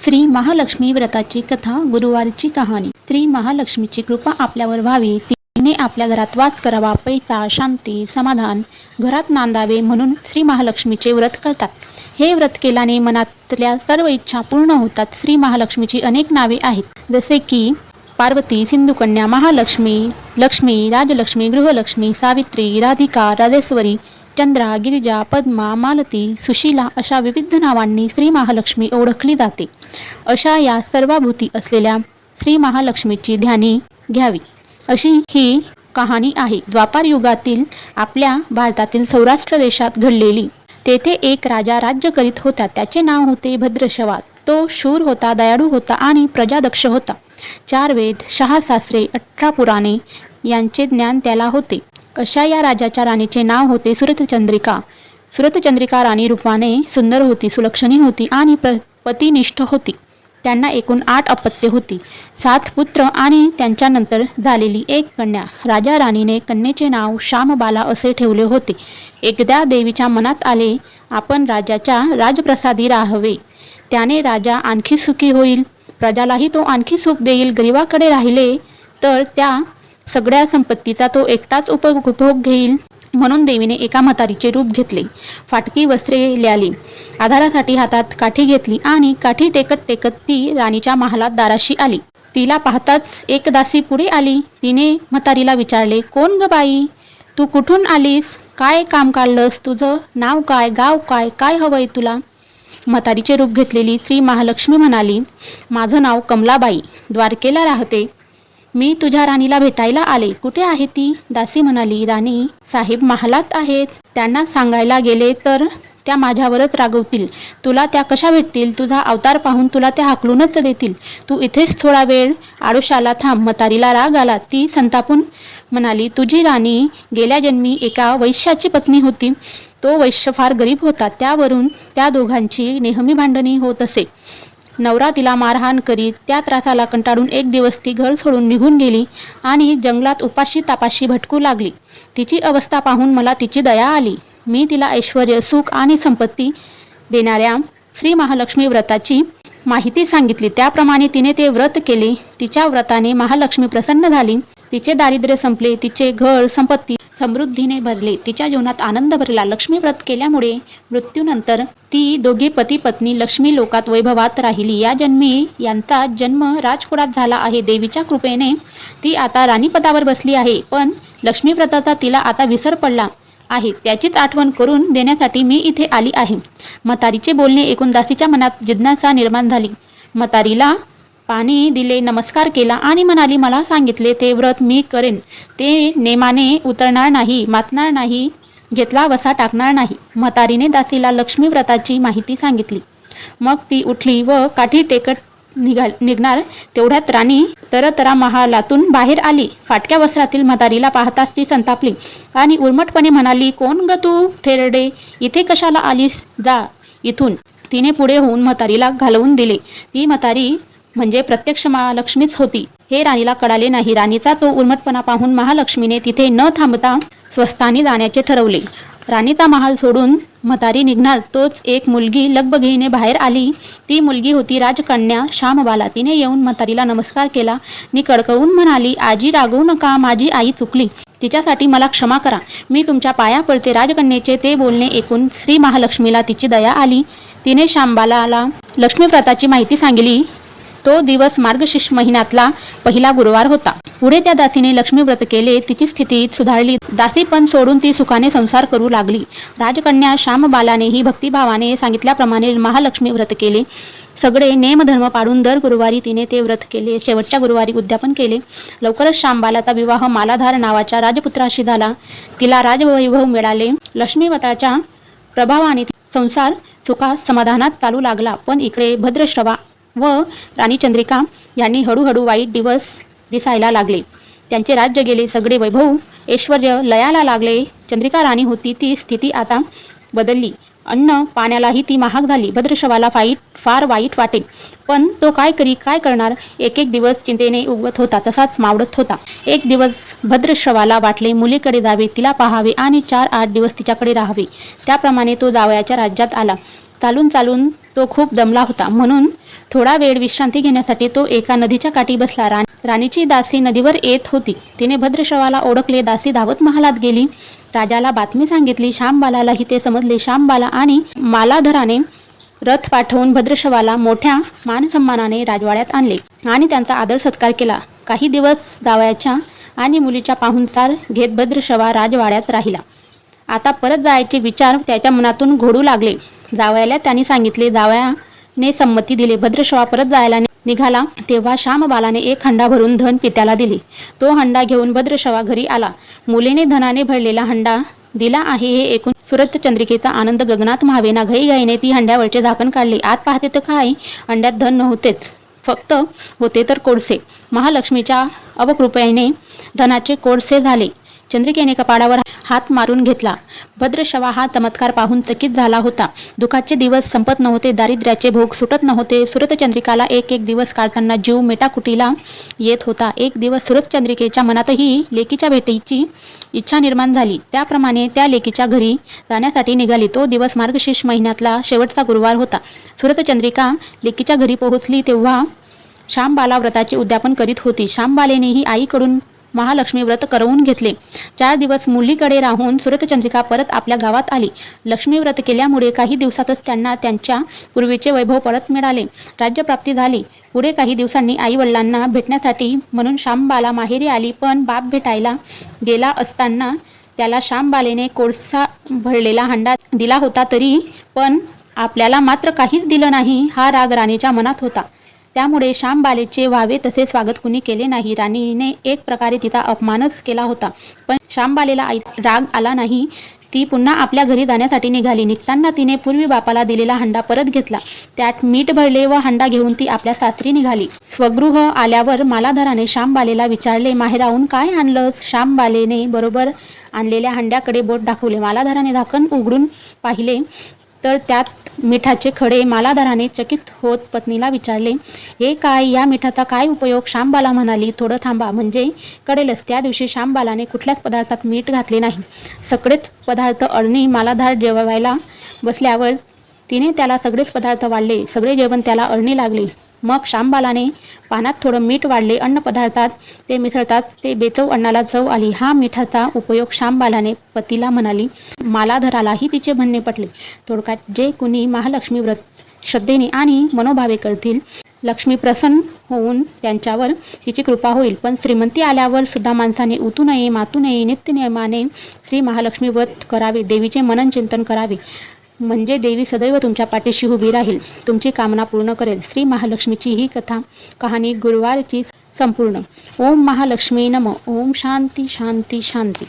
श्री महालक्ष्मी व्रताची कथा. गुरुवारची कहाणी. श्री महालक्ष्मीची कृपा आपल्यावर व्हावी, तिने आपल्या घरात वास करावा, पैसा, शांती, समाधान घरात नांदावे म्हणून श्री महालक्ष्मीचे व्रत करतात. हे व्रत केल्याने मनातल्या सर्व इच्छा पूर्ण होतात. श्री महालक्ष्मीची अनेक नावे आहेत, जसे की पार्वती, सिंधुकन्या, महालक्ष्मी, लक्ष्मी, राजलक्ष्मी, गृहलक्ष्मी, सावित्री, राधिका, राजेश्वरी, चंद्रा, गिरिजा, पद्मा, मालती, सुशीला अशा विविध नावांनी श्री महालक्ष्मी ओळखली जाते. अशा या सर्वाभूती असलेल्या श्री महालक्ष्मीची ध्यानी घ्यावी, अशी ही कहाणी आहे. द्वापार युगातील आपल्या भारतातील सौराष्ट्र देशात घडलेली. तेथे एक राजा राज्य करीत होता. त्याचे नाव होते भद्रश्रवा. तो शूर होता, दयाळू होता आणि प्रजादक्ष होता. 4 वेद, 6 शास्त्रे, 18 पुराणे यांचे ज्ञान त्याला होते. अशा या राजाच्या राणीचे नाव होते सुरतचंद्रिका. सुरतचंद्रिका राणी रूपाने सुंदर होती, सुलक्षणी होती आणि पतिनिष्ठ होती. त्यांना एकूण 8 अपत्ये होती, 7 पुत्र आणि त्यांच्यानंतर झालेली एक कन्या. राजा राणीने कन्येचे नाव श्यामबाला असे ठेवले होते. एकदा देवीच्या मनात आले, आपण राजाच्या राजप्रसादी राहावे. त्याने राजा आणखी सुखी होईल, प्रजालाही तो आणखी सुख देईल. गरिबाकडे राहिले तर त्या सगळ्या संपत्तीचा तो एकटाच उपभोग घेईल. म्हणून देवीने एका म्हातारीचे रूप घेतले. फाटकी वस्त्रे ल्याली, आधारासाठी हातात काठी घेतली आणि काठी टेकत टेकत ती राणीच्या महालात दाराशी आली. तिला पाहताच एक दासी पुढे आली. तिने म्हातारीला विचारले, कोण ग बाई, तू कुठून आलीस, काय काम काढलंस, तुझं नाव काय, गाव काय, काय हवंय तुला? म्हातारीचे रूप घेतलेली श्री महालक्ष्मी म्हणाली, माझं नाव कमलाबाई, द्वारकेला राहते. मी तुझ्या राणीला भेटायला आले. कुठे आहे ती? दासी म्हणाली, राणी साहेब महालात आहेत. त्यांना सांगायला गेले तर त्या माझ्यावरच रागवतील. तुला त्या कशा भेटतील? तुझा अवतार पाहून तुला त्या हाकलूनच देतील. तू इथेच थोडा वेळ आडोशाला थांब. म्हातारीला राग आला. ती संतापून म्हणाली, तुझी राणी गेल्या जन्मी एका वैश्याची पत्नी होती. तो वैश्य फार गरीब होता. त्यावरून त्या दोघांची नेहमी भांडणी होत असे. नवरा तिला मारहाण करीत. त्या त्रासाला कंटाळून एक दिवस ती घर सोडून निघून गेली आणि जंगलात उपाशी तापाशी भटकू लागली. तिची अवस्था पाहून मला तिची दया आली. मी तिला ऐश्वर्य, सुख आणि संपत्ती देणाऱ्या श्री महालक्ष्मी व्रताची माहिती सांगितली. त्याप्रमाणे तिने ते व्रत केले. तिच्या व्रताने महालक्ष्मी प्रसन्न झाली. तिचे दारिद्र्य संपले. तिचे घर संपत्ती समृद्धीने भरले. तिच्या जीवनात आनंद भरला. लक्ष्मी व्रत केल्यामुळे मृत्यूनंतर ती दोघे पती पत्नी लक्ष्मी लोकात वैभवात राहिली. या जन्मी यांचा जन्म राजकुळात झाला आहे. देवीच्या कृपेने ती आता राणीपदावर बसली आहे. पण लक्ष्मी व्रताचा तिला आता विसर पडला आहे. त्याचीच आठवण करून देण्यासाठी मी इथे आली आहे. म्हातारीचे बोलणे ऐकून दासीच्या मनात जिज्ञासा निर्माण झाली. म्हातारीला पाणी दिले, नमस्कार केला आणि म्हणाली, मला सांगितले ते व्रत मी करेन. ते नेमाने उतरणार नाही, मातणार नाही, घेतला वसा टाकणार नाही. म्हातारीने दासीला लक्ष्मी व्रताची माहिती सांगितली. मग ती उठली व काठी टेकत निघणार तेवढ्यात राणी तरतरा महालातून बाहेर आली. फाटक्या वस्त्रातील म्हातारीला पाहताच ती संतापली आणि उर्मटपणे म्हणाली, कोण ग तू थेरडे, इथे कशाला आलीस? जा इथून. तिने पुढे होऊन म्हातारीला घालवून दिले. ती म्हातारी म्हणजे प्रत्यक्ष महालक्ष्मीच होती हे राणीला कळाले नाही. राणीचा तो उर्मटपणा पाहून महालक्ष्मीने तिथे न थांबता स्वस्थानी जाण्याचे ठरवले. राणीचा महाल सोडून म्हातारी निघणार तोच एक मुलगी लगबगीने बाहेर आली. ती मुलगी होती राजकन्या श्यामबाला. तिने येऊन म्हातारीला नमस्कार केला नि कडकडून म्हणाली, आजी रागवू नका, माझी आई चुकली, तिच्यासाठी मला क्षमा करा, मी तुमच्या पाया पडते. राजकन्येचे ते बोलणे ऐकून श्री महालक्ष्मीला तिची दया आली. तिने श्यामबालाला लक्ष्मी व्रताची माहिती सांगितली. तो दिवस मार्गशीर्ष महिन्यातला पहिला गुरुवार होता. पुढे त्या दासीने लक्ष्मी व्रत केले. तिची स्थिती सुधारली. दासीपण सोडून ती सुखाने संसार करू लागली. राजकन्या श्यामबालानेही भक्तिभावाने सांगितल्याप्रमाणे महालक्ष्मी व्रत केले. सगळे नेमधर्म पाळून दर गुरुवारी तिने ते व्रत केले. शेवटच्या गुरुवारी उद्यापन केले. लवकरच श्यामबालाचा विवाह मालाधार नावाच्या राजपुत्राशी झाला. तिला राजवैभव मिळाले. लक्ष्मी व्रताच्या प्रभावाने संसार सुखात समाधानात चालू लागला. पण इकडे भद्रश्रवा व राणी चंद्रिका यांनी हळूहळू वाईट दिवस दिसायला लागले. त्यांचे राज्य गेले. सगळे वैभव ऐश्वर्य लयाला लागले. चंद्रिका राणी होती ती स्थिती आता बदलली. अन्न पाण्यालाही ती महाग झाली. भद्रश्रवाला फार वाईट वाटे. पण तो काय करणार? एक एक दिवस चिंतेने उगवत होता, तसाच मावळत होता. एक दिवस भद्रश्रवाला वाटले मुलीकडे जावे, तिला पाहावे आणि 4-8 दिवस तिच्याकडे राहावे. त्याप्रमाणे तो जावयाच्या राज्यात आला. चालून चालून तो खूप दमला होता, म्हणून थोडा वेळ विश्रांती घेण्यासाठी तो एका नदीच्या काठी बसला. राणीची दासी नदीवर येत होती. तिने भद्रशवाला ओळखले. दासी धावत महालात गेली. राजाला बातमी सांगितली. शामबालालाही ते समजले. शामबाला आणि मालाधराने रथ पाठवून भद्रशवाला मोठ्या मानसन्मानाने राजवाड्यात आणले आणि त्यांचा आदर सत्कार केला. काही दिवस जावयाच्या आणि मुलीच्या पाहुणचार घेत भद्रशवा राजवाड्यात राहिला. आता परत जायचे विचार त्याच्या मनातून घोळू लागले. जावयाला त्यांनी सांगितले. जावयाने संमती दिली. भद्रशवा परत जायला निघाला तेव्हा शामबालाने एक हंडा भरून धन पित्याला दिले. तो हंडा घेऊन भद्रशवा घरी आला. मुलीने धनाने भरलेला हंडा दिला आहे हे ऐकून सूरजचंद्रिकेचा आनंद गगनात मावेना. घाईघाईने ती हंड्यावरचे झाकण काढले. आत पाहते तर काय, हंड्यात धन नव्हतेच, फक्त होते तर कोळसे. महालक्ष्मीच्या अवकृपेने धनाचे कोळसे झाले. चंद्रिकेने कपाळावर हात मारून घेतला. भद्रशवा हा चमत्कार पाहून चकित झाला होता. दुःखाचे दिवस संपत नव्हते, दारिद्र्याचे भोग सुटत नव्हते. सूरजचंद्रिकाला एक एक दिवस काढताना जीव मेटाकुटीला येत होता. एक दिवस सूरजचंद्रिकेच्या मनातही लेकीच्या भेटीची इच्छा निर्माण झाली. त्याप्रमाणे त्या लेकीच्या घरी जाण्यासाठी निघाली. तो दिवस मार्गशीर्ष महिन्यातला शेवटचा गुरुवार होता. सूरजचंद्रिका लेकीच्या घरी पोहोचली तेव्हा शामबाला व्रताचे उद्यापन करीत होती. शामबालेनेही आईकडून महालक्ष्मी व्रत करवून घेतले. 4 दिवस मुलीकडे राहून सूरजचंद्रिका परत आपल्या गावात आली. लक्ष्मी व्रत केल्यामुळे काही दिवसातच त्यांना त्यांच्या पूर्वीचे वैभव परत मिळाले. राज्यप्राप्ती झाली. पुढे काही दिवसांनी आई-वडिलांना भेटण्यासाठी म्हणून शामबाला माहेरी आली. पण बाप भेटायला गेला असताना त्याला शामबालेने कोळसा भरलेला हंडा दिला होता, तरी पण आपल्याला मात्र काहीच दिलं नाही हा राग राणीच्या मनात होता. त्यामुळे शामबालेचे व्हावे तसे स्वागत कुणी केले नाही. राणीने एक प्रकारे तिचा अपमानच केला होता. पण शामबालेला राग आला नाही. ती पुन्हा आपल्या घरी जाण्यासाठी निघाली. निघताना तिने पूर्वी बापाला दिलेला हंडा परत घेतला. त्यात मीठ भरले व हंडा घेऊन ती आपल्या सासरी निघाली. स्वगृह आल्यावर मालाधराने शामबालेला विचारले, माहेराहून काय आणलंस? शामबालेने बरोबर आणलेल्या हंड्याकडे बोट दाखवले. मालाधराने झाकण उघडून पाहिले तर त्यात मिठाचे खडे. मालाधराने चकित होत पत्नीला विचारले, हे काय? या मिठाचा काय उपयोग? शामबाला म्हणाली, थोडं थांबा म्हणजे कळेलच. त्या दिवशी शामबालाने कुठल्याच पदार्थात मीठ घातले नाही. सगळेच पदार्थ अळणी. मालाधार जेवायला बसल्यावर तिने त्याला सगळेच पदार्थ वाढले. सगळे जेवण त्याला अळणी लागले. मग शामबालाने पानात थोडं मीठ वाढले. अन्न पदार्थात ते मिसळतात ते बेचव अन्नाला चव आली. हा मिठाचा उपयोग शामबालाने पतीला म्हणाली. मालाधरालाही तिचे म्हणणे पटले. थोडक्यात जे कुणी महालक्ष्मी व्रत श्रद्धेने आणि मनोभावे करतील, लक्ष्मी प्रसन्न होऊन त्यांच्यावर तिची कृपा होईल. पण श्रीमंती आल्यावर सुद्धा माणसाने उतू नये, मातू नये. नित्यनियमाने श्री महालक्ष्मी व्रत करावे. देवीचे मनन चिंतन करावे, म्हणजे देवी सदैव तुमच्या पाठीशी उभी राहील, तुमची कामना पूर्ण करेल. श्री महालक्ष्मीची ही कहाणी गुरुवारची संपूर्ण. ओम महालक्ष्मी नमः. ओम शांती शांती शांती.